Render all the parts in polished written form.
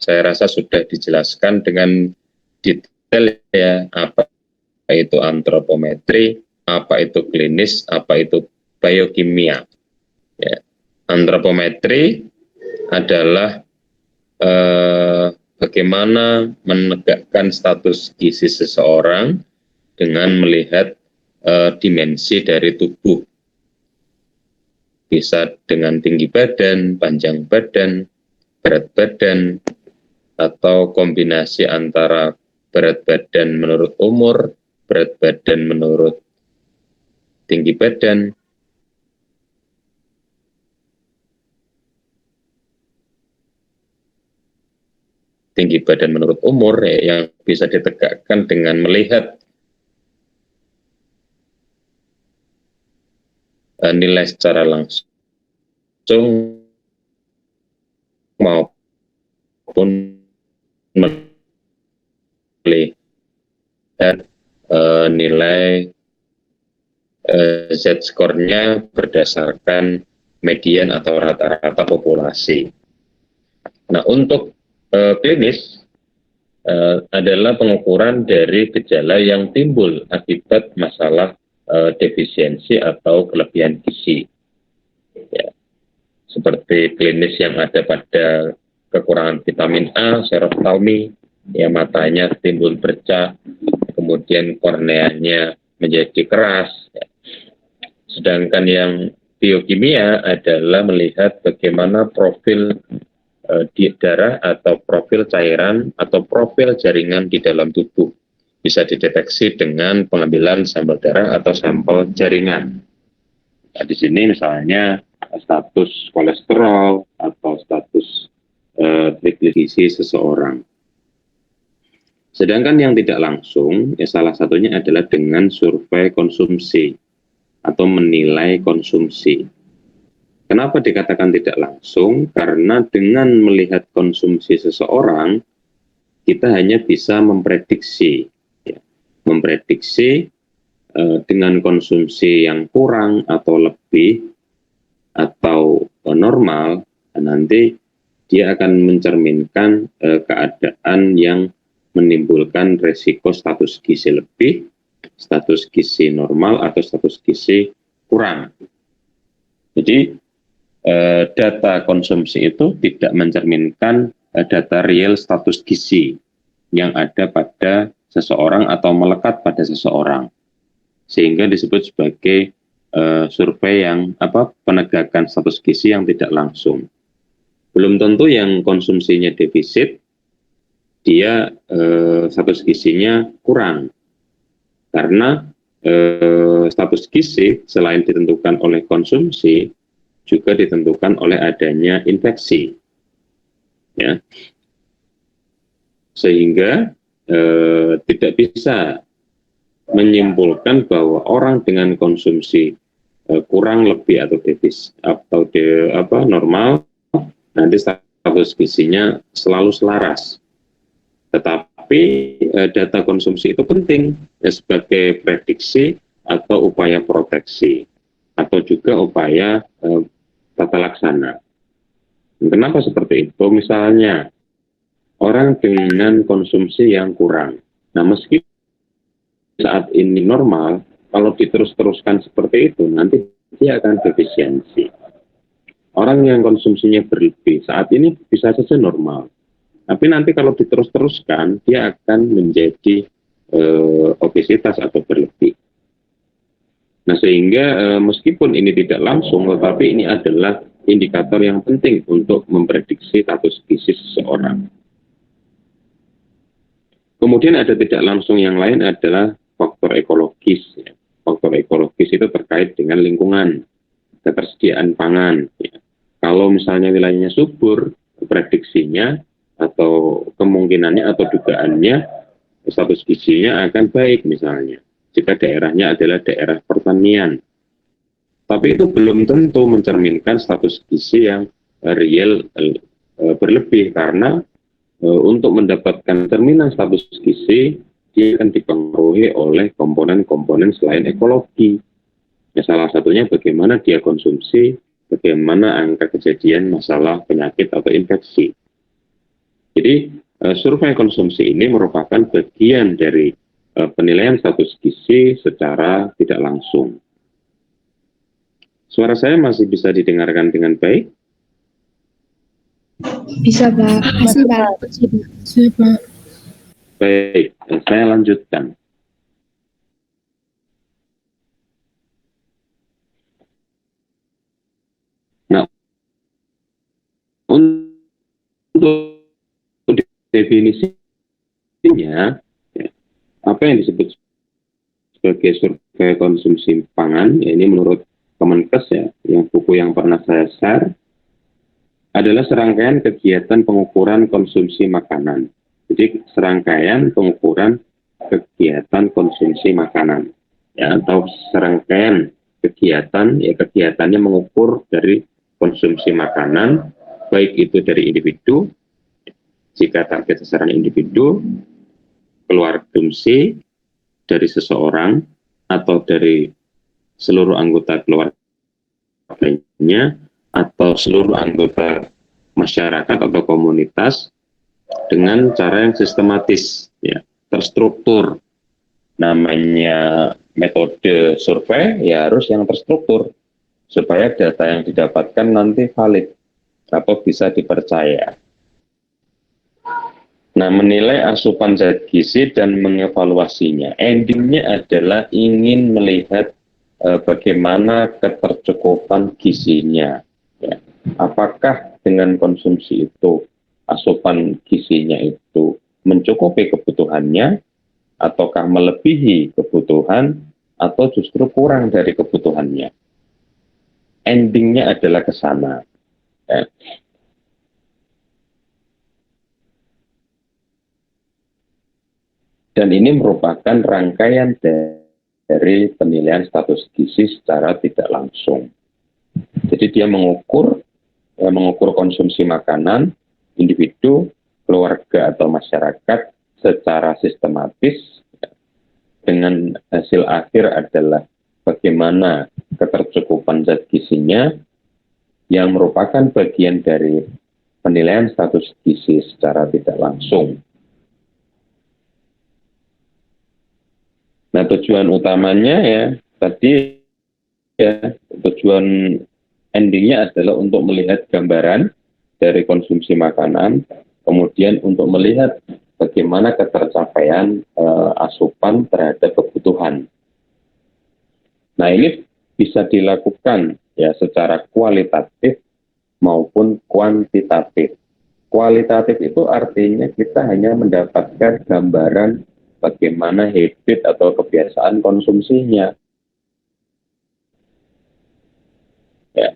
saya rasa sudah dijelaskan dengan detail ya, apa itu antropometri, apa itu klinis, apa itu biokimia. Ya. Antropometri adalah bagaimana menegakkan status gizi seseorang dengan melihat dimensi dari tubuh. Bisa dengan tinggi badan, panjang badan, berat badan, atau kombinasi antara berat badan menurut umur, berat badan menurut tinggi badan, tinggi badan menurut umur ya, yang bisa ditegakkan dengan melihat nilai secara langsung maupun melihat nilai Z-score-nya berdasarkan median atau rata-rata populasi. Nah, untuk klinis adalah pengukuran dari gejala yang timbul akibat masalah defisiensi atau kelebihan gizi. Ya. Seperti klinis yang ada pada kekurangan vitamin A, seroftalmi, ya matanya timbul bercak, kemudian korneanya menjadi keras. Ya. Sedangkan yang biokimia adalah melihat bagaimana profil di darah atau profil cairan atau profil jaringan di dalam tubuh. Bisa dideteksi dengan pengambilan sampel darah atau sampel jaringan. Nah, di sini misalnya status kolesterol atau status trigliserida seseorang. Sedangkan yang tidak langsung, ya salah satunya adalah dengan survei konsumsi atau menilai konsumsi. Kenapa dikatakan tidak langsung? Karena dengan melihat konsumsi seseorang, kita hanya bisa memprediksi. Memprediksi dengan konsumsi yang kurang atau lebih atau normal, nanti dia akan mencerminkan keadaan yang menimbulkan resiko status gizi lebih, status gizi normal, atau status gizi kurang. Jadi data konsumsi itu tidak mencerminkan data real status gizi yang ada pada seseorang atau melekat pada seseorang, sehingga disebut sebagai survei yang penegakan status gizi yang tidak langsung. Belum tentu yang konsumsinya defisit dia status gizinya kurang, karena status gizi selain ditentukan oleh konsumsi juga ditentukan oleh adanya infeksi, ya, sehingga tidak bisa menyimpulkan bahwa orang dengan konsumsi kurang lebih atau defisit atau normal nanti status gizinya selalu selaras. Tetapi data konsumsi itu penting sebagai prediksi atau upaya proteksi atau juga upaya tata laksana. Kenapa seperti itu? Misalnya orang dengan konsumsi yang kurang. Nah, meski saat ini normal, kalau diterus-teruskan seperti itu, nanti dia akan defisiensi. Orang yang konsumsinya berlebih, saat ini bisa saja normal. Tapi nanti kalau diterus-teruskan, dia akan menjadi obesitas atau berlebih. Nah, sehingga meskipun ini tidak langsung, tetapi ini adalah indikator yang penting untuk memprediksi status gizi seseorang. Kemudian ada tidak langsung yang lain adalah faktor ekologis. Ya. Faktor ekologis itu terkait dengan lingkungan, ketersediaan pangan. Ya. Kalau misalnya wilayahnya subur, prediksinya atau kemungkinannya atau dugaannya status gizinya akan baik misalnya, jika daerahnya adalah daerah pertanian. Tapi itu belum tentu mencerminkan status gizi yang real berlebih, karena untuk mendapatkan cerminan status gizi, dia akan dipengaruhi oleh komponen-komponen selain ekologi. Ya, salah satunya bagaimana dia konsumsi, bagaimana angka kejadian masalah penyakit atau infeksi. Itu Jadi survei konsumsi ini merupakan bagian dari penilaian status gizi secara tidak langsung. Suara saya masih bisa didengarkan dengan baik? Bisa, Pak. Masih, Pak. Masih, Pak. Baik, saya lanjutkan. Nah, untuk definisinya, apa yang disebut sebagai survei konsumsi pangan, ya ini menurut Kemenkes ya, yang buku yang pernah saya share, adalah serangkaian kegiatan pengukuran konsumsi makanan. Jadi serangkaian pengukuran kegiatan konsumsi makanan, ya, atau serangkaian kegiatan, ya kegiatannya mengukur dari konsumsi makanan, baik itu dari individu, jika target sasaran individu, keluarga konsumsi dari seseorang atau dari seluruh anggota keluarganya atau seluruh anggota masyarakat atau komunitas dengan cara yang sistematis, ya, terstruktur. Namanya metode survei ya harus yang terstruktur supaya data yang didapatkan nanti valid atau bisa dipercaya. Nah, menilai asupan zat gizi dan mengevaluasinya. Endingnya adalah ingin melihat bagaimana ketercukupan gizinya. Ya. Apakah dengan konsumsi itu asupan gizinya itu mencukupi kebutuhannya, ataukah melebihi kebutuhan, atau justru kurang dari kebutuhannya. Endingnya adalah ke sana. Ya. Dan ini merupakan rangkaian dari penilaian status gizi secara tidak langsung. Jadi dia mengukur konsumsi makanan individu, keluarga atau masyarakat secara sistematis, dengan hasil akhir adalah bagaimana ketercukupan zat gizinya, yang merupakan bagian dari penilaian status gizi secara tidak langsung. Nah, tujuan utamanya ya tadi ya, tujuan endingnya adalah untuk melihat gambaran dari konsumsi makanan, kemudian untuk melihat bagaimana ketercapaian asupan terhadap kebutuhan. Nah, ini bisa dilakukan ya secara kualitatif maupun kuantitatif. Kualitatif itu artinya kita hanya mendapatkan gambaran bagaimana habit atau kebiasaan konsumsinya. Ya.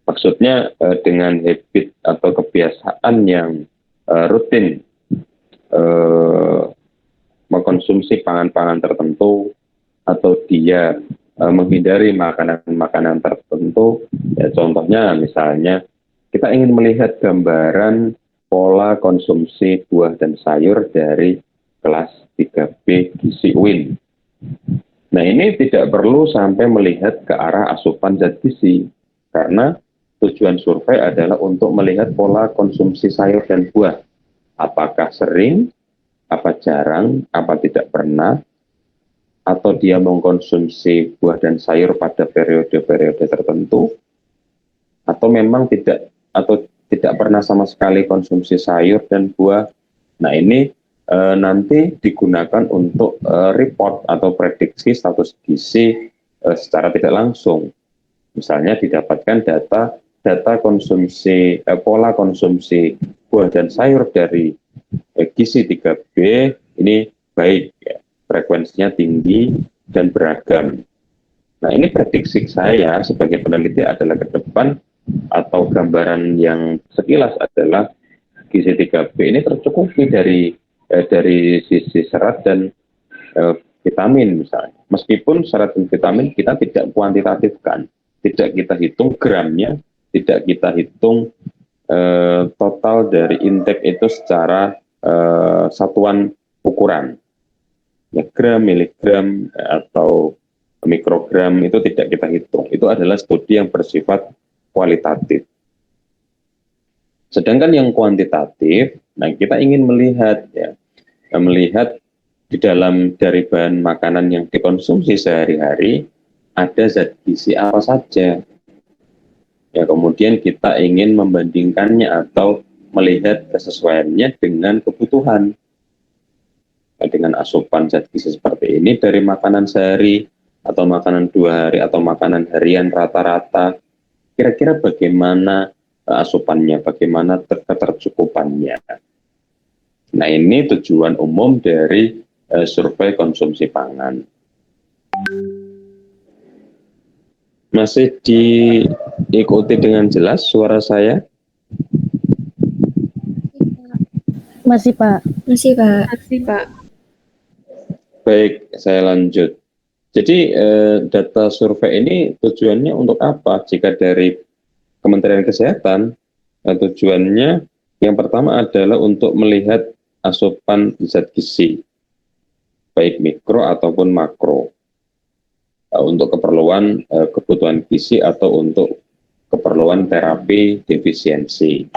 Maksudnya dengan habit atau kebiasaan yang rutin mengkonsumsi pangan-pangan tertentu, atau dia menghindari makanan-makanan tertentu. Ya, contohnya misalnya kita ingin melihat gambaran pola konsumsi buah dan sayur dari kelas 3B gizi UIN. Nah, ini tidak perlu sampai melihat ke arah asupan zat gizi, karena tujuan survei adalah untuk melihat pola konsumsi sayur dan buah. Apakah sering, apa jarang, apa tidak pernah, atau dia mengkonsumsi buah dan sayur pada periode-periode tertentu, atau memang tidak pernah sama sekali konsumsi sayur dan buah. Nah, ini nanti digunakan untuk report atau prediksi status gizi secara tidak langsung. Misalnya didapatkan data konsumsi, pola konsumsi buah dan sayur dari gizi 3B ini baik, ya, frekuensinya tinggi dan beragam. Nah, ini prediksi saya sebagai peneliti adalah ke depan, atau gambaran yang sekilas adalah gizi 3B ini tercukupi dari sisi serat dan vitamin misalnya. Meskipun serat dan vitamin kita tidak kuantitatifkan, tidak kita hitung gramnya, tidak kita hitung total dari intake itu secara satuan ukuran. Ya, gram, miligram, atau mikrogram itu tidak kita hitung. Itu adalah studi yang bersifat kualitatif. Sedangkan yang kuantitatif, Nah, kita ingin melihat ya, melihat di dalam dari bahan makanan yang dikonsumsi sehari-hari ada zat gizi apa saja. Ya, kemudian kita ingin membandingkannya atau melihat kesesuaiannya dengan kebutuhan. Nah, dengan asupan zat gizi seperti ini dari makanan sehari atau makanan 2 hari atau makanan harian rata-rata, kira-kira bagaimana asupannya, bagaimana ketercukupannya. Nah, ini tujuan umum dari survei konsumsi pangan. Masih diikuti dengan jelas suara saya? Masih, Pak. Masih, Pak. Masih, Pak. Baik, saya lanjut. Jadi data survei ini tujuannya untuk apa? Jika dari Kementerian Kesehatan, tujuannya yang pertama adalah untuk melihat asupan zat gizi, baik mikro ataupun makro, untuk keperluan kebutuhan gizi atau untuk keperluan terapi defisiensi.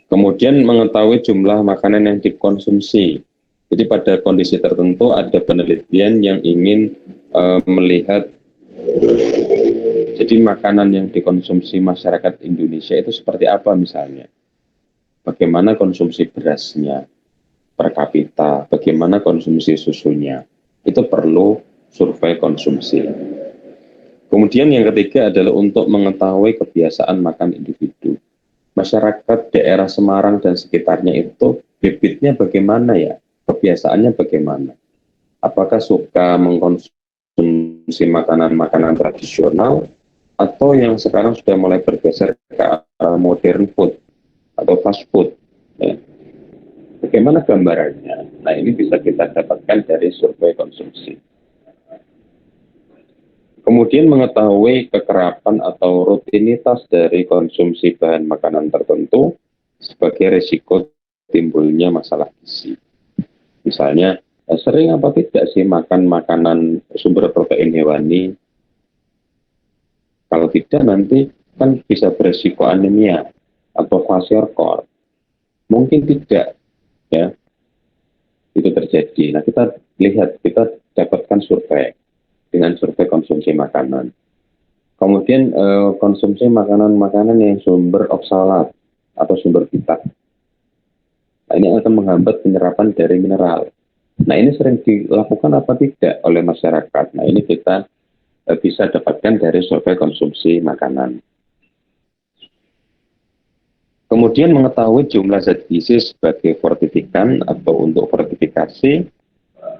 Kemudian mengetahui jumlah makanan yang dikonsumsi. Jadi pada kondisi tertentu ada penelitian yang ingin melihat jadi makanan yang dikonsumsi masyarakat Indonesia itu seperti apa misalnya. Bagaimana konsumsi berasnya per kapita, bagaimana konsumsi susunya. Itu perlu survei konsumsi. Kemudian yang ketiga adalah untuk mengetahui kebiasaan makan individu. Masyarakat daerah Semarang dan sekitarnya itu habitnya bagaimana ya? Kebiasaannya bagaimana? Apakah suka mengkonsumsi makanan-makanan tradisional atau yang sekarang sudah mulai bergeser ke arah modern food atau fast food? Ya. Bagaimana gambarannya? Nah, ini bisa kita dapatkan dari survei konsumsi. Kemudian mengetahui kekerapan atau rutinitas dari konsumsi bahan makanan tertentu sebagai risiko timbulnya masalah gizi. Misalnya, sering apa tidak sih makan makanan sumber protein hewani? Kalau tidak, nanti kan bisa berisiko anemia atau kwashiorkor. Mungkin tidak, ya, itu terjadi. Nah, kita lihat, kita dapatkan survei dengan survei konsumsi makanan. Kemudian konsumsi makanan-makanan yang sumber oksalat atau sumber vita. Nah, ini akan menghambat penyerapan dari mineral. Nah, ini sering dilakukan apa tidak oleh masyarakat. Nah, ini kita bisa dapatkan dari survei konsumsi makanan. Kemudian mengetahui jumlah zat gizi sebagai fortifikan atau untuk fortifikasi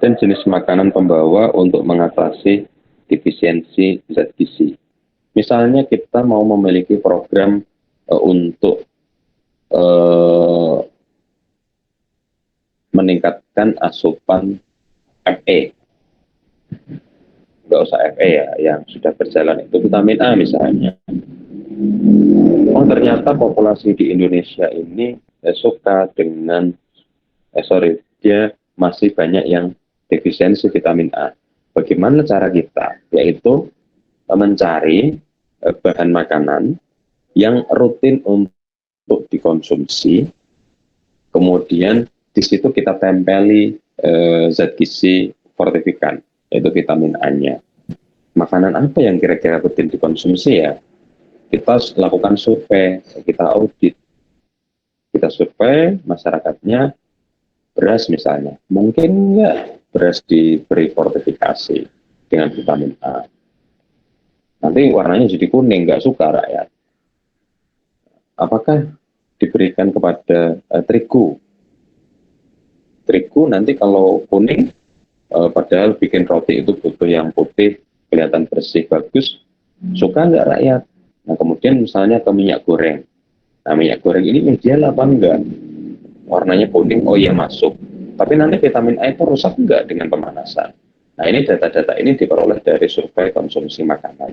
dan jenis makanan pembawa untuk mengatasi defisiensi zat gizi. Misalnya kita mau memiliki program untuk meningkatkan asupan Fe. Nggak usah Fe ya, yang sudah berjalan itu vitamin A misalnya. Oh, ternyata populasi di Indonesia ini suka dengan, dia masih banyak yang defisiensi vitamin A. Bagaimana cara kita? Yaitu mencari bahan makanan yang rutin untuk dikonsumsi, kemudian di situ kita tempeli zat gizi fortifikan, yaitu vitamin A-nya. Makanan apa yang kira-kira rutin dikonsumsi ya? Kita lakukan survei, kita audit. Kita survei masyarakatnya, beras misalnya. Mungkin enggak beras diberi fortifikasi dengan vitamin A. Nanti warnanya jadi kuning, enggak suka rakyat. Apakah diberikan kepada terigu? Terigu nanti kalau kuning, padahal bikin roti itu butuh yang putih, kelihatan bersih, bagus, suka nggak rakyat? Nah, kemudian misalnya ke minyak goreng. Nah, minyak goreng ini ideal apa enggak? Warnanya kuning, oh iya masuk. Tapi nanti vitamin A itu rusak enggak dengan pemanasan? Nah, ini data-data ini diperoleh dari survei konsumsi makanan.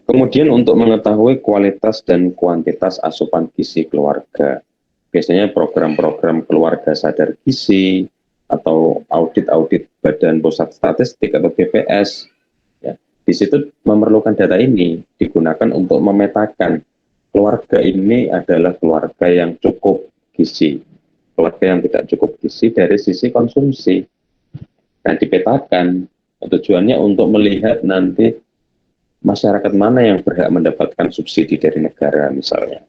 Kemudian untuk mengetahui kualitas dan kuantitas asupan gizi keluarga. Biasanya program-program keluarga sadar gizi atau audit-audit Badan Pusat Statistik atau BPS, ya, di situ memerlukan data ini digunakan untuk memetakan keluarga ini adalah keluarga yang cukup gizi, keluarga yang tidak cukup gizi dari sisi konsumsi. Nah, dipetakan tujuannya untuk melihat nanti masyarakat mana yang berhak mendapatkan subsidi dari negara misalnya.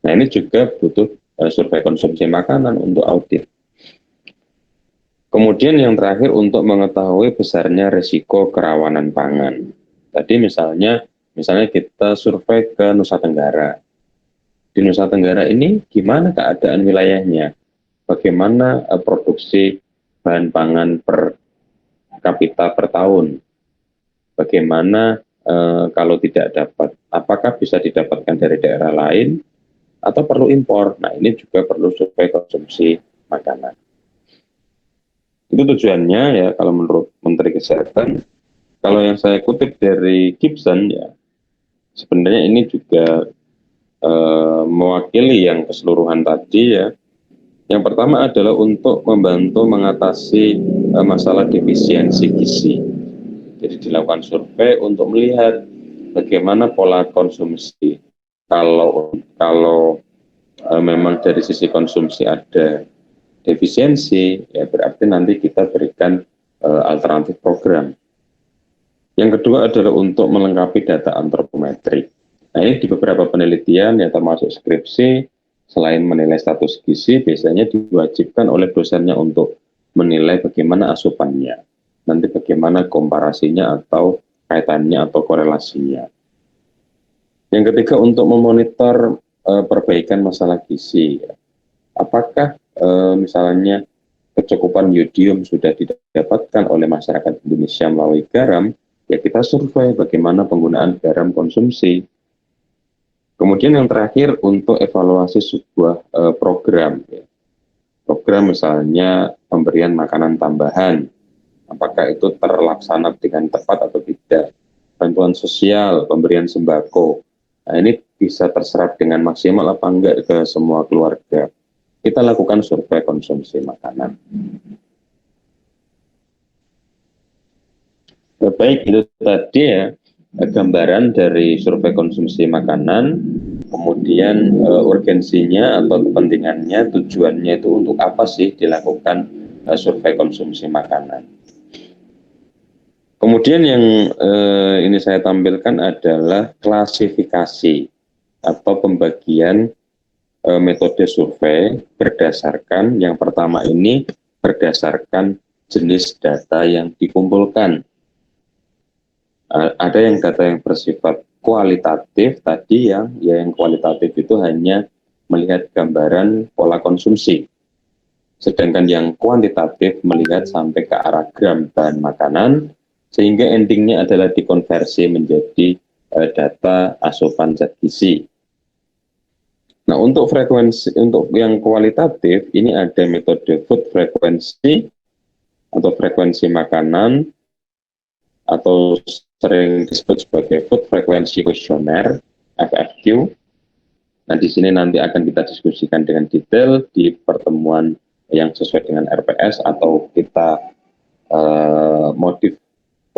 Nah, ini juga butuh survei konsumsi makanan untuk audit. Kemudian yang terakhir untuk mengetahui besarnya risiko kerawanan pangan. Tadi misalnya kita survei ke Nusa Tenggara. Di Nusa Tenggara ini gimana keadaan wilayahnya? Bagaimana produksi bahan pangan per kapita per tahun? Bagaimana kalau tidak dapat? Apakah bisa didapatkan dari daerah lain atau perlu impor? Nah, ini juga perlu survei konsumsi makanan. Itu tujuannya ya kalau menurut Menteri Kesehatan. Kalau yang saya kutip dari Gibson ya, sebenarnya ini juga mewakili yang keseluruhan tadi ya. Yang pertama adalah untuk membantu mengatasi masalah defisiensi gizi. Jadi dilakukan survei untuk melihat bagaimana pola konsumsi. Kalau memang dari sisi konsumsi ada defisiensi, ya berarti nanti kita berikan alternatif program. Yang kedua adalah untuk melengkapi data antropometrik. Nah, ini di beberapa penelitian yang termasuk skripsi, selain menilai status gizi, biasanya diwajibkan oleh dosennya untuk menilai bagaimana asupannya, nanti bagaimana komparasinya atau kaitannya atau korelasinya. Yang ketiga untuk memonitor perbaikan masalah gizi. Apakah misalnya kecukupan yodium sudah didapatkan oleh masyarakat Indonesia melalui garam, ya kita survei bagaimana penggunaan garam konsumsi. Kemudian yang terakhir untuk evaluasi sebuah program. Ya. Program misalnya pemberian makanan tambahan, apakah itu terlaksana dengan tepat atau tidak. Bantuan sosial, pemberian sembako, nah, ini bisa terserap dengan maksimal apa enggak ke semua keluarga. Kita lakukan survei konsumsi makanan. Baik, itu tadi ya gambaran dari survei konsumsi makanan, kemudian urgensinya atau kepentingannya, tujuannya itu untuk apa sih dilakukan survei konsumsi makanan. Kemudian yang ini saya tampilkan adalah klasifikasi atau pembagian metode survei berdasarkan yang pertama ini berdasarkan jenis data yang dikumpulkan. Ada yang data yang bersifat kualitatif tadi yang kualitatif itu hanya melihat gambaran pola konsumsi. Sedangkan yang kuantitatif melihat sampai ke arah gram bahan makanan sehingga endingnya adalah dikonversi menjadi data asupan zat gizi. Nah, untuk yang kualitatif ini ada metode food frequency atau frekuensi makanan atau sering disebut sebagai food frequency questionnaire FFQ. Nah, di sini nanti akan kita diskusikan dengan detail di pertemuan yang sesuai dengan RPS atau kita modif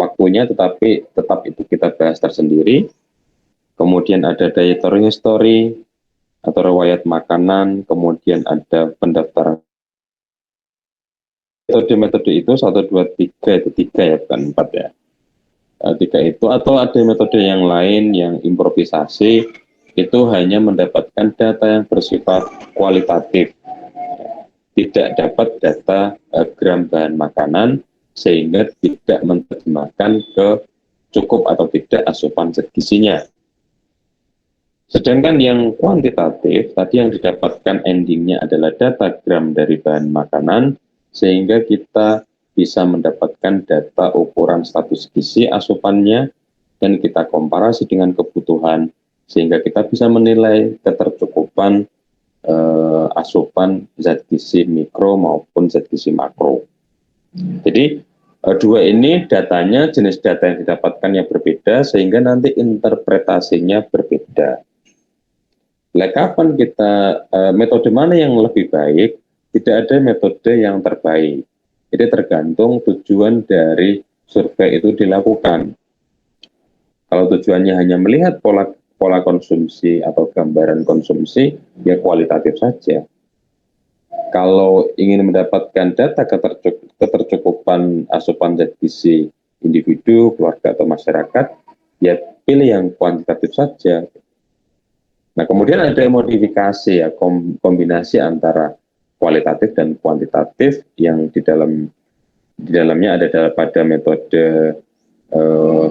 waktunya, tetapi tetap itu kita bahas tersendiri. Kemudian ada dietary history atau riwayat makanan, kemudian ada pendaftaran. Metode itu 1, 2, 3, itu 3 ya, bukan 4 ya. 3 itu, atau ada metode yang lain yang improvisasi, itu hanya mendapatkan data yang bersifat kualitatif. Tidak dapat data gram bahan makanan, sehingga tidak menerjemahkan ke cukup atau tidak asupan zat gizinya. Sedangkan yang kuantitatif, tadi yang didapatkan endingnya adalah data gram dari bahan makanan, sehingga kita bisa mendapatkan data ukuran status gizi asupannya, dan kita komparasi dengan kebutuhan, sehingga kita bisa menilai ketercukupan asupan zat gizi mikro maupun zat gizi makro. Jadi dua ini datanya, jenis data yang didapatkan yang berbeda, sehingga nanti interpretasinya berbeda. Kapan kita metode mana yang lebih baik? Tidak ada metode yang terbaik. Jadi tergantung tujuan dari survei itu dilakukan. Kalau tujuannya hanya melihat pola pola konsumsi atau gambaran konsumsi ya kualitatif saja. Kalau ingin mendapatkan data ketercukupan asupan zat gizi individu, keluarga atau masyarakat, ya pilih yang kuantitatif saja. Nah, kemudian ada modifikasi ya, kombinasi antara kualitatif dan kuantitatif yang di dalamnya ada pada metode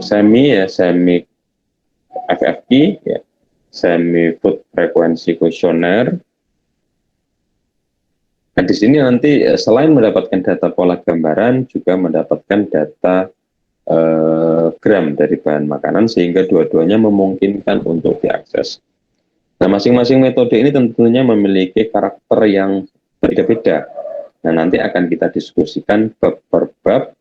semi FFQ ya, semi food frequency questionnaire. Nah, di sini nanti selain mendapatkan data pola gambaran juga mendapatkan data gram dari bahan makanan sehingga dua-duanya memungkinkan untuk diakses. Nah, masing-masing metode ini tentunya memiliki karakter yang berbeda-beda. Nah, nanti akan kita diskusikan bab per bab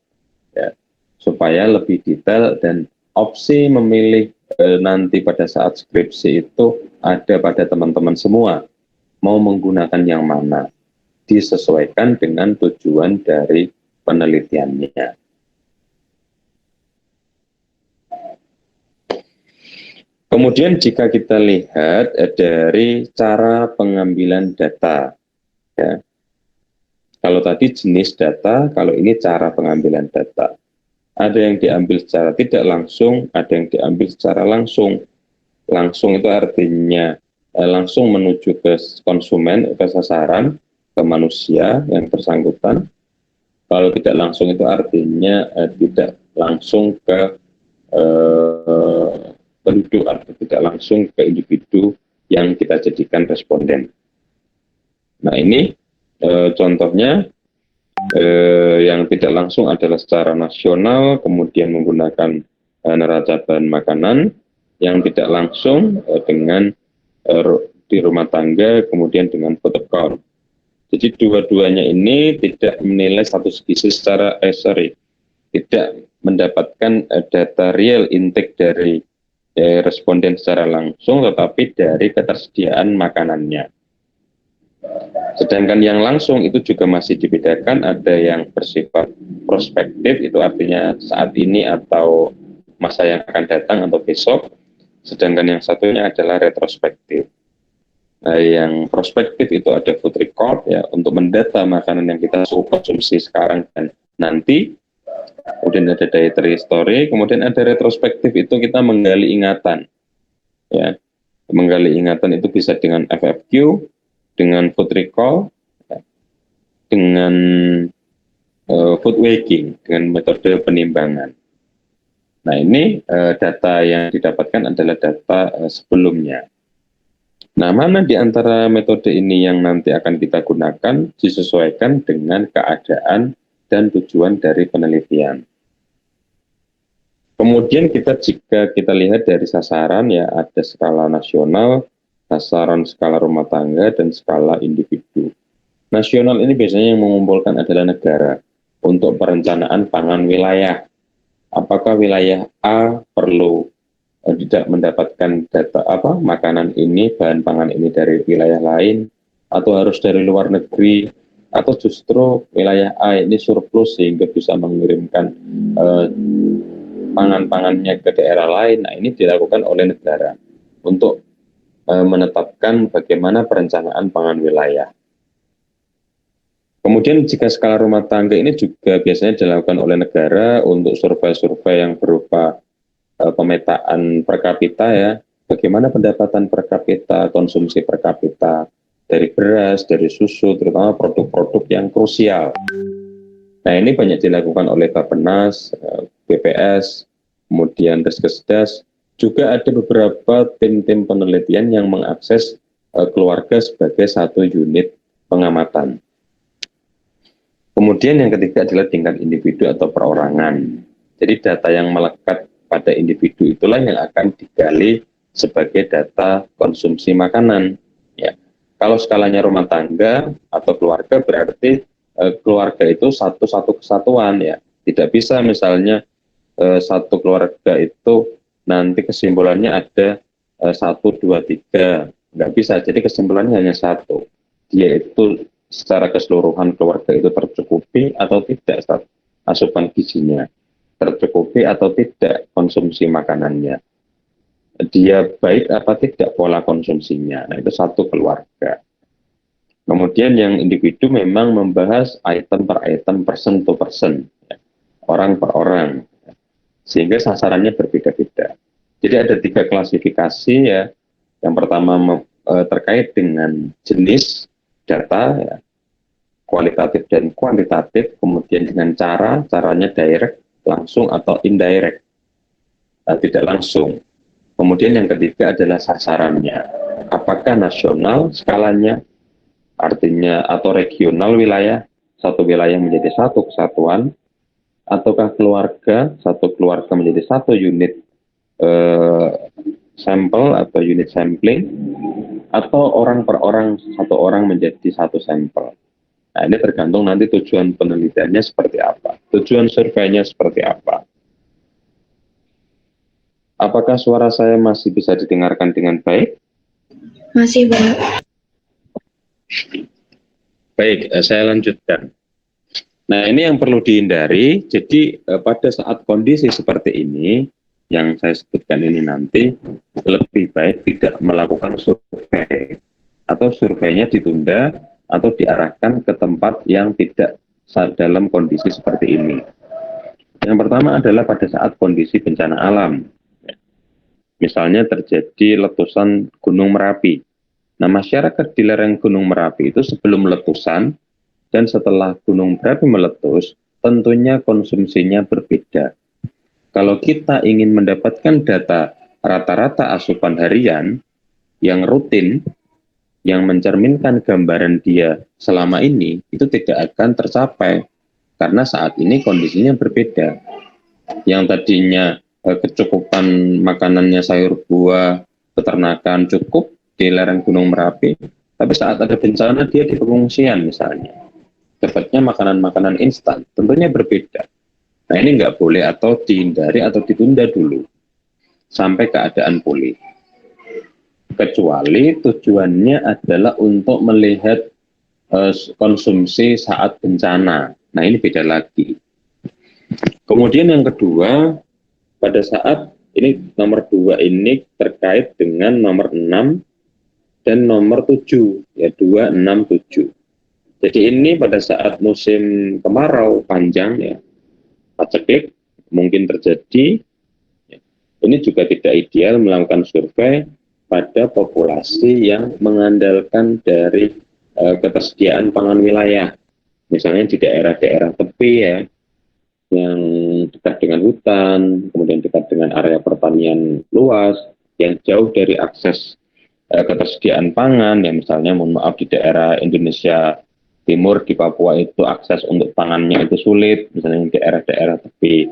ya, supaya lebih detail dan opsi memilih nanti pada saat skripsi itu ada pada teman-teman semua. Mau menggunakan yang mana? Disesuaikan dengan tujuan dari penelitiannya. Kemudian jika kita lihat dari cara pengambilan data, ya. Kalau tadi jenis data, kalau ini cara pengambilan data. Ada yang diambil secara tidak langsung, ada yang diambil secara langsung. Langsung itu artinya langsung menuju ke konsumen, ke sasaran, ke manusia yang bersangkutan. Kalau tidak langsung itu artinya tidak langsung ke penduduk atau tidak langsung ke individu yang kita jadikan responden. Nah, ini contohnya yang tidak langsung adalah secara nasional, kemudian menggunakan neraca bahan makanan, yang tidak langsung dengan di rumah tangga, kemudian dengan food account. Jadi dua-duanya ini tidak menilai status gizi secara tidak mendapatkan data real intake dari responden secara langsung, tetapi dari ketersediaan makanannya. Sedangkan yang langsung itu juga masih dibedakan, ada yang bersifat prospektif, itu artinya saat ini atau masa yang akan datang atau besok, sedangkan yang satunya adalah retrospektif. Nah, yang prospektif itu ada food record ya, untuk mendata makanan yang kita konsumsi sekarang dan nanti. Kemudian ada dietary history, kemudian ada retrospektif, itu kita menggali ingatan. Ya, menggali ingatan itu bisa dengan FFQ, dengan food recall, ya, dengan food weighing, dengan metode penimbangan. Nah, ini data yang didapatkan adalah data sebelumnya. Nah, mana di antara metode ini yang nanti akan kita gunakan disesuaikan dengan keadaan dan tujuan dari penelitian. Kemudian jika kita lihat dari sasaran ya, ada skala nasional, sasaran skala rumah tangga, dan skala individu. Nasional ini biasanya yang mengumpulkan adalah negara untuk perencanaan pangan wilayah. Apakah wilayah A perlu tidak mendapatkan data makanan ini, bahan pangan ini dari wilayah lain, atau harus dari luar negeri, atau justru wilayah A ini surplus sehingga bisa mengirimkan pangan-pangannya ke daerah lain. Nah, ini dilakukan oleh negara untuk menetapkan bagaimana perencanaan pangan wilayah. Kemudian jika skala rumah tangga ini juga biasanya dilakukan oleh negara untuk survei-survei yang berupa pemetaan per kapita ya, bagaimana pendapatan per kapita, konsumsi per kapita dari beras, dari susu, terutama produk-produk yang krusial. Nah, ini banyak dilakukan oleh Bappenas, BPS, kemudian Riskesdas. Juga ada beberapa tim-tim penelitian yang mengakses keluarga sebagai satu unit pengamatan. Kemudian yang ketiga adalah tingkat individu atau perorangan. Jadi data yang melekat pada individu itulah yang akan digali sebagai data konsumsi makanan. Ya. Kalau skalanya rumah tangga atau keluarga berarti keluarga itu satu kesatuan ya. Tidak bisa misalnya satu keluarga itu nanti kesimpulannya ada 1, 2, 3. Nggak bisa, jadi kesimpulannya hanya satu. Yaitu secara keseluruhan keluarga itu tercukupi atau tidak asupan gizinya. Tercukupi atau tidak konsumsi makanannya. dia baik apa tidak pola konsumsinya. Nah, itu satu keluarga. Kemudian yang individu memang membahas item per item, person to person, ya, orang per orang, sehingga sasarannya berbeda-beda. Jadi ada 3 klasifikasi ya. Yang pertama terkait dengan jenis data, ya, kualitatif dan kuantitatif, kemudian dengan caranya direct, langsung atau indirect, tidak langsung. Kemudian yang ketiga adalah sasarannya, apakah nasional skalanya, artinya atau regional wilayah, satu wilayah menjadi satu kesatuan, ataukah keluarga, satu keluarga menjadi satu unit sampel atau unit sampling, atau orang per orang, satu orang menjadi satu sampel. Nah, ini tergantung nanti tujuan penelitiannya seperti apa, tujuan surveinya seperti apa. Apakah suara saya masih bisa didengarkan dengan baik? Masih, Pak. Baik, saya lanjutkan. Nah, ini yang perlu dihindari. Jadi, pada saat kondisi seperti ini, yang saya sebutkan ini nanti, lebih baik tidak melakukan survei. Atau surveinya ditunda, atau diarahkan ke tempat yang tidak dalam kondisi seperti ini. Yang pertama adalah pada saat kondisi bencana alam. Misalnya terjadi letusan Gunung Merapi. Nah, masyarakat di lereng Gunung Merapi itu sebelum letusan dan setelah Gunung Merapi meletus, tentunya konsumsinya berbeda. Kalau kita ingin mendapatkan data rata-rata asupan harian yang rutin, yang mencerminkan gambaran dia selama ini, itu tidak akan tercapai. Karena saat ini kondisinya berbeda. Yang tadinya kecukupan makanannya sayur buah, peternakan cukup di lereng Gunung Merapi, tapi saat ada bencana dia di pengungsian misalnya. Dapatnya makanan-makanan instan, tentunya berbeda. Nah, ini nggak boleh atau dihindari atau ditunda dulu sampai keadaan pulih. Kecuali tujuannya adalah untuk melihat konsumsi saat bencana. Nah, ini beda lagi. Kemudian yang kedua, pada saat ini nomor 2 ini terkait dengan nomor 6 dan nomor 7, ya 2, 6, 7. Jadi ini pada saat musim kemarau panjang ya, paceklik mungkin terjadi. Ini juga tidak ideal melakukan survei pada populasi yang mengandalkan dari ketersediaan pangan wilayah. Misalnya di daerah-daerah tepi ya, yang dekat dengan hutan, kemudian dekat dengan area pertanian luas, yang jauh dari akses ketersediaan pangan, ya misalnya mohon maaf di daerah Indonesia Timur, di Papua itu akses untuk pangannya itu sulit, misalnya di daerah-daerah tepi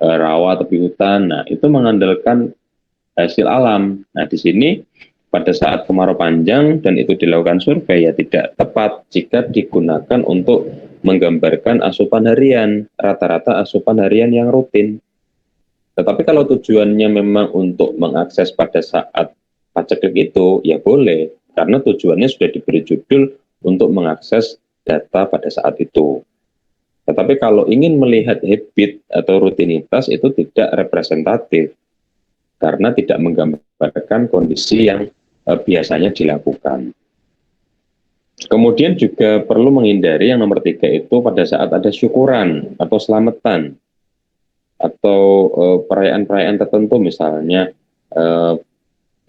rawa, tepi hutan, nah itu mengandalkan hasil alam. Nah di sini pada saat kemarau panjang dan itu dilakukan survei ya tidak tepat jika digunakan untuk menggambarkan asupan harian, rata-rata asupan harian yang rutin. Tetapi kalau tujuannya memang untuk mengakses pada saat paceklik itu, ya boleh, karena tujuannya sudah diberi judul untuk mengakses data pada saat itu. Tetapi kalau ingin melihat habit atau rutinitas itu tidak representatif, karena tidak menggambarkan kondisi yang biasanya dilakukan. Kemudian juga perlu menghindari yang nomor 3 itu pada saat ada syukuran atau selamatan atau perayaan-perayaan tertentu, misalnya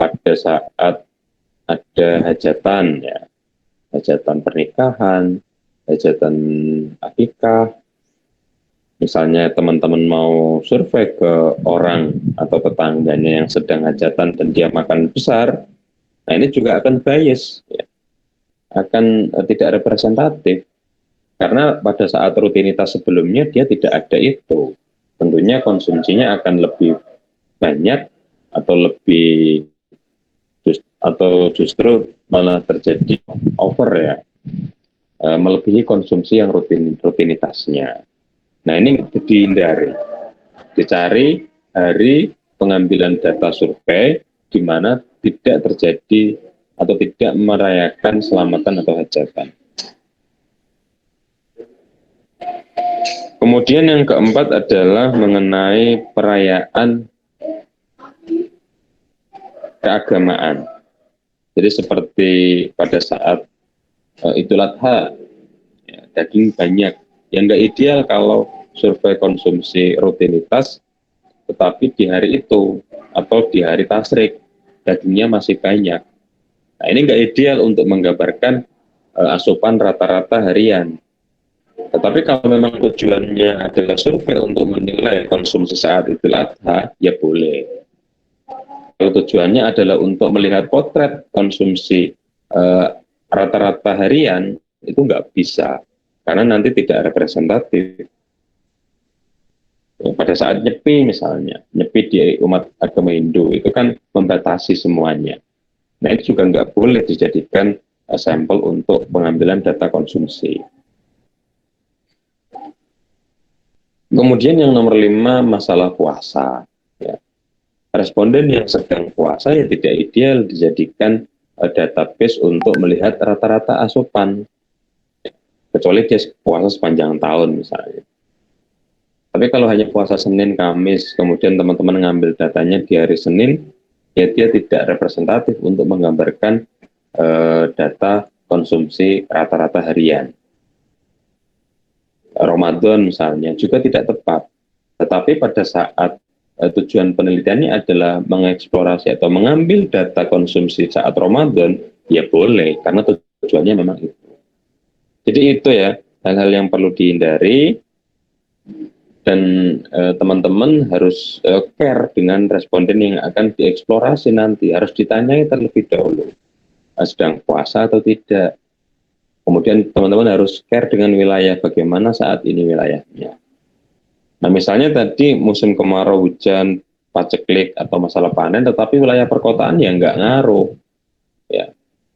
pada saat ada hajatan ya, hajatan pernikahan, hajatan akikah, misalnya teman-teman mau survei ke orang atau tetangganya yang sedang hajatan dan dia makan besar, nah ini juga akan bias ya, akan tidak representatif karena pada saat rutinitas sebelumnya dia tidak ada itu, tentunya konsumsinya akan lebih banyak atau lebih atau justru malah terjadi over ya, melebihi konsumsi yang rutinitasnya. Nah ini dihindari, dicari hari pengambilan data survei di mana tidak terjadi atau tidak merayakan selamatan atau hajatan. Kemudian yang keempat adalah mengenai perayaan keagamaan. Jadi seperti pada saat Idul Adha, ya, daging banyak. Yang nggak ideal kalau survei konsumsi rutinitas, tetapi di hari itu atau di hari tasrik dagingnya masih banyak. Nah, ini nggak ideal untuk menggambarkan asupan rata-rata harian. Tetapi kalau memang tujuannya adalah survei untuk menilai konsumsi saat Idul Adha, ya boleh. Kalau tujuannya adalah untuk melihat potret konsumsi rata-rata harian, itu nggak bisa, karena nanti tidak representatif. Pada saat nyepi misalnya, nyepi di umat agama Hindu, itu kan membatasi semuanya. Nah, itu juga nggak boleh dijadikan sampel untuk pengambilan data konsumsi. Kemudian yang nomor 5, masalah puasa. Ya. Responden yang sedang puasa ya tidak ideal dijadikan database untuk melihat rata-rata asupan, kecuali dia puasa sepanjang tahun misalnya. Tapi kalau hanya puasa Senin, Kamis, kemudian teman-teman ngambil datanya di hari Senin, ya dia tidak representatif untuk menggambarkan data konsumsi rata-rata harian. Ramadan misalnya juga tidak tepat. Tetapi pada saat tujuan penelitiannya adalah mengeksplorasi atau mengambil data konsumsi saat Ramadan, ya boleh, karena tujuannya memang itu. Jadi itu ya, hal-hal yang perlu dihindari, dan teman-teman harus care dengan responden yang akan dieksplorasi nanti. Harus ditanyai terlebih dahulu, sedang puasa atau tidak. Kemudian teman-teman harus care dengan wilayah, bagaimana saat ini wilayahnya. Nah, misalnya tadi musim kemarau, hujan, paceklik atau masalah panen, tetapi wilayah perkotaan ya nggak ngaruh. Ya,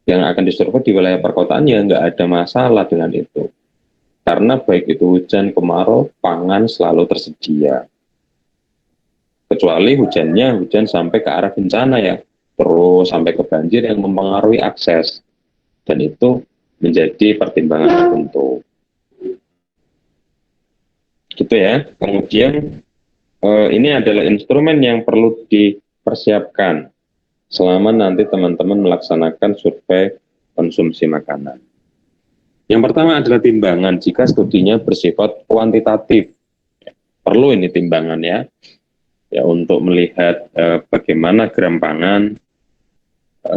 yang akan disurvei di wilayah perkotaan ya nggak ada masalah dengan itu. Karena baik itu hujan, kemarau, pangan selalu tersedia. Kecuali hujannya hujan sampai ke arah bencana ya, terus sampai ke banjir yang mempengaruhi akses. Dan itu menjadi pertimbangan tertentu. Gitu ya. Kemudian ini adalah instrumen yang perlu dipersiapkan selama nanti teman-teman melaksanakan survei konsumsi makanan. Yang pertama adalah timbangan jika studinya bersifat kuantitatif. Perlu ini timbangan ya untuk melihat bagaimana gram pangan.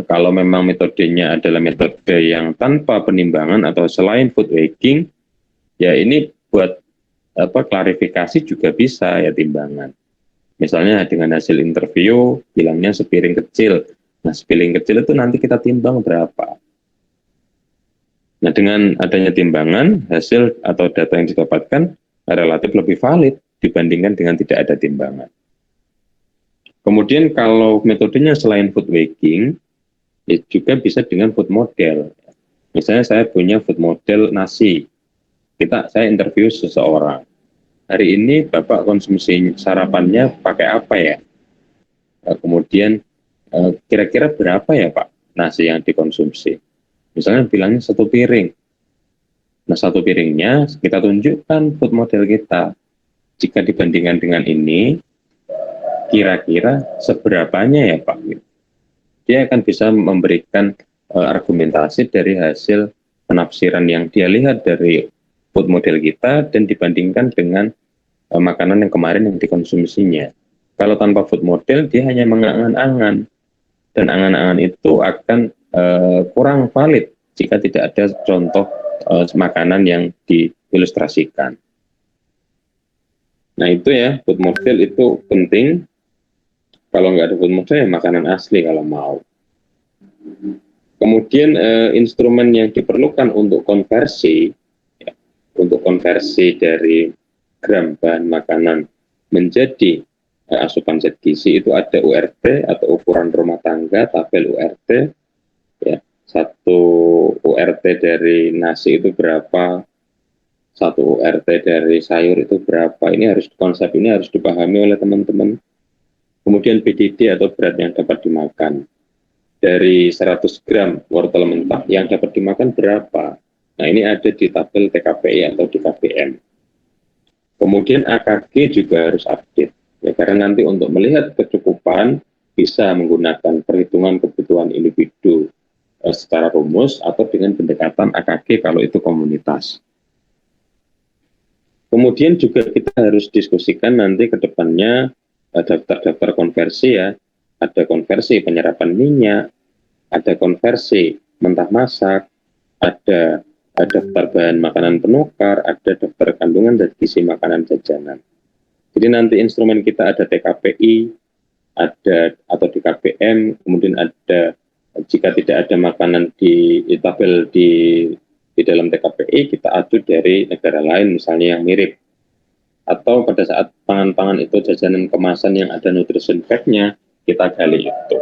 Kalau memang metodenya adalah metode yang tanpa penimbangan atau selain food weighing, ya ini buat klarifikasi juga bisa ya timbangan. Misalnya dengan hasil interview bilangnya sepiring kecil. Nah, sepiring kecil itu nanti kita timbang berapa. Nah, dengan adanya timbangan, hasil atau data yang didapatkan relatif lebih valid dibandingkan dengan tidak ada timbangan. Kemudian kalau metodenya selain food weighing, ya juga bisa dengan food model. Misalnya saya punya food model nasi. Saya interview seseorang. Hari ini Bapak konsumsi sarapannya pakai apa ya? Kemudian kira-kira berapa ya Pak nasi yang dikonsumsi? Misalnya bilangnya 1 piring. Nah, 1 piringnya kita tunjukkan food model kita. Jika dibandingkan dengan ini, kira-kira seberapanya ya Pak? Dia akan bisa memberikan argumentasi dari hasil penafsiran yang dia lihat dari food model kita dan dibandingkan dengan makanan yang kemarin yang dikonsumsinya. Kalau tanpa food model, dia hanya mengangan-angan, dan angan-angan itu akan kurang valid jika tidak ada contoh makanan yang diilustrasikan. Nah, itu ya, food model itu penting. Kalau nggak ada food model, ya makanan asli kalau mau. Kemudian instrumen yang diperlukan untuk konversi, dari gram bahan makanan menjadi asupan zat gizi itu ada URT atau ukuran rumah tangga, tabel URT. Ya, 1 URT dari nasi itu berapa, 1 URT dari sayur itu berapa. Konsep ini harus dipahami oleh teman-teman. Kemudian BDD atau berat yang dapat dimakan. Dari 100 gram wortel mentah yang dapat dimakan berapa? Nah, ini ada di tabel TKPI atau di KPM. Kemudian AKG juga harus update. Ya, karena nanti untuk melihat kecukupan bisa menggunakan perhitungan kebutuhan individu secara rumus atau dengan pendekatan AKG kalau itu komunitas. Kemudian juga kita harus diskusikan nanti ke depannya daftar-daftar konversi ya. Ada konversi penyerapan minyak, ada konversi mentah masak, ada daftar bahan makanan penukar, ada daftar kandungan dan gizi makanan jajanan. Jadi nanti instrumen kita ada TKPI, ada atau DKPM, kemudian ada jika tidak ada makanan di tabel di dalam TKPI, kita adu dari negara lain misalnya yang mirip. Atau pada saat pangan-pangan itu jajanan kemasan yang ada nutrition fact-nya, kita gali itu.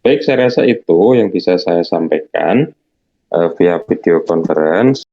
Baik, saya rasa itu yang bisa saya sampaikan via video conference.